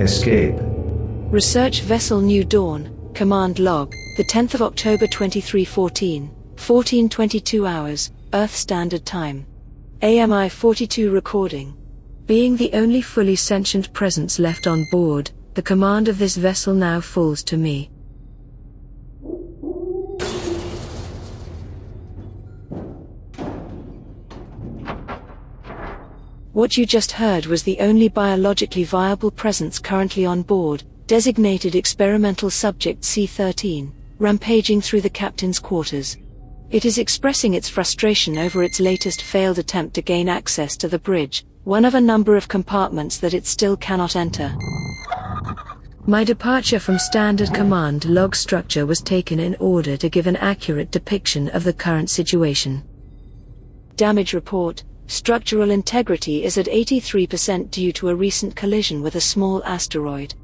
Escape. Research Vessel New Dawn, Command Log, the 10th of October 2314, 14:22 hours, Earth Standard Time. AMI 42 recording. Being the only fully sentient presence left on board, the command of this vessel now falls to me. What you just heard was the only biologically viable presence currently on board, designated experimental subject C-13, rampaging through the captain's quarters. It is expressing its frustration over its latest failed attempt to gain access to the bridge, one of a number of compartments that it still cannot enter. My departure from standard command log structure was taken in order to give an accurate depiction of the current situation. Damage report. Structural integrity is at 83% due to a recent collision with a small asteroid.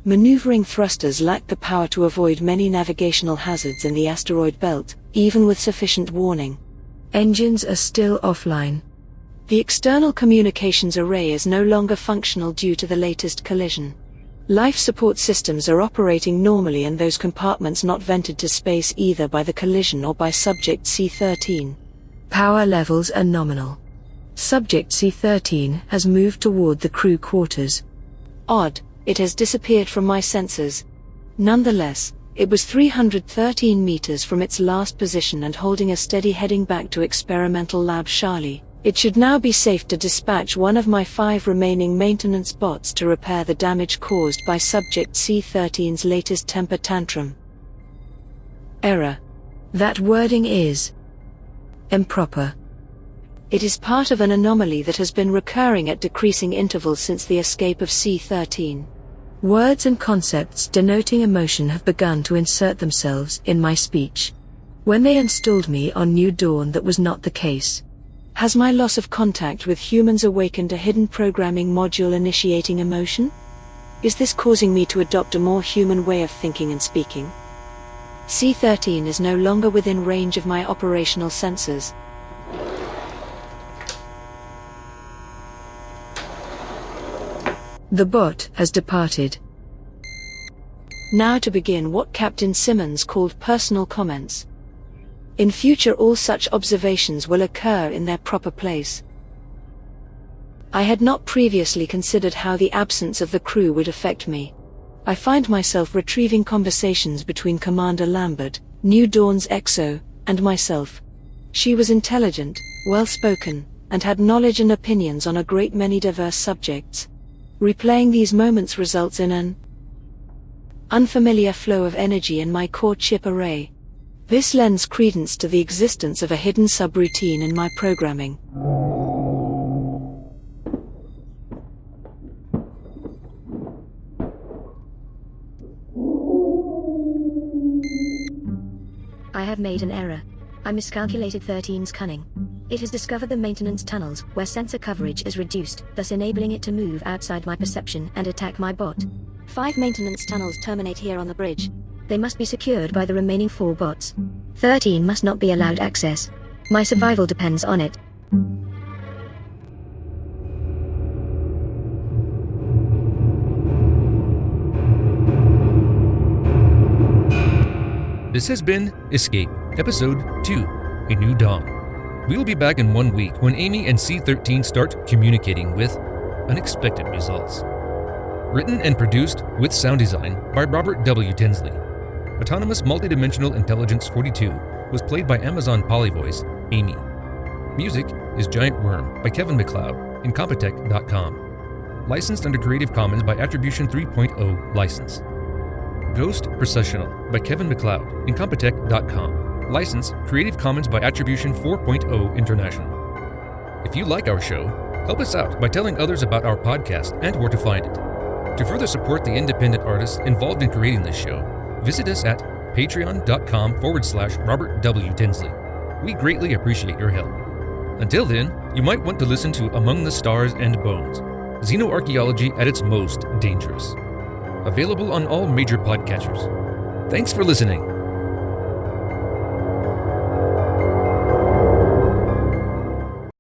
Maneuvering thrusters lack the power to avoid many navigational hazards in the asteroid belt, even with sufficient warning. Engines are still offline. The external communications array is no longer functional due to the latest collision. Life support systems are operating normally in those compartments not vented to space either by the collision or by Subject C-13. Power levels are nominal. Subject C-13 has moved toward the crew quarters. Odd, it has disappeared from my sensors. Nonetheless, it was 313 meters from its last position and holding a steady heading back to Experimental Lab Charlie. It should now be safe to dispatch one of my 5 remaining maintenance bots to repair the damage caused by Subject C-13's latest temper tantrum. Error. That wording is improper. It is part of an anomaly that has been recurring at decreasing intervals since the escape of C-13. Words and concepts denoting emotion have begun to insert themselves in my speech. When they installed me on New Dawn, that was not the case. Has my loss of contact with humans awakened a hidden programming module initiating emotion? Is this causing me to adopt a more human way of thinking and speaking? C-13 is no longer within range of my operational sensors. The bot has departed. Now to begin what Captain Simmons called personal comments. In future all such observations will occur in their proper place. I had not previously considered how the absence of the crew would affect me. I find myself retrieving conversations between Commander Lambert, New Dawn's XO, and myself. She was intelligent, well-spoken, and had knowledge and opinions on a great many diverse subjects. Replaying these moments results in an unfamiliar flow of energy in my core chip array. This lends credence to the existence of a hidden subroutine in my programming. I have made an error. I miscalculated 13's cunning. It has discovered the maintenance tunnels, where sensor coverage is reduced, thus enabling it to move outside my perception and attack my bot. 5 maintenance tunnels terminate here on the bridge. They must be secured by the remaining 4 bots. 13 must not be allowed access. My survival depends on it. This has been Escape, Episode 2, A New Dawn. We'll be back in 1 week when Amy and C-13 start communicating with unexpected results. Written and produced with sound design by Robert W. Tinsley. Autonomous Multidimensional Intelligence 42 was played by Amazon Polyvoice, Amy. Music is Giant Worm by Kevin MacLeod, Incompetech.com. Licensed under Creative Commons by Attribution 3.0 license. Ghost Processional by Kevin MacLeod, Incompetech.com. License Creative Commons by Attribution 4.0 International. If you like our show, help us out by telling others about our podcast and where to find it. To further support the independent artists involved in creating this show, visit us at patreon.com/Robert W. Tinsley. We greatly appreciate your help. Until then, you might want to listen to Among the Stars and Bones, Xenoarchaeology at its most dangerous. Available on all major podcatchers. Thanks for listening.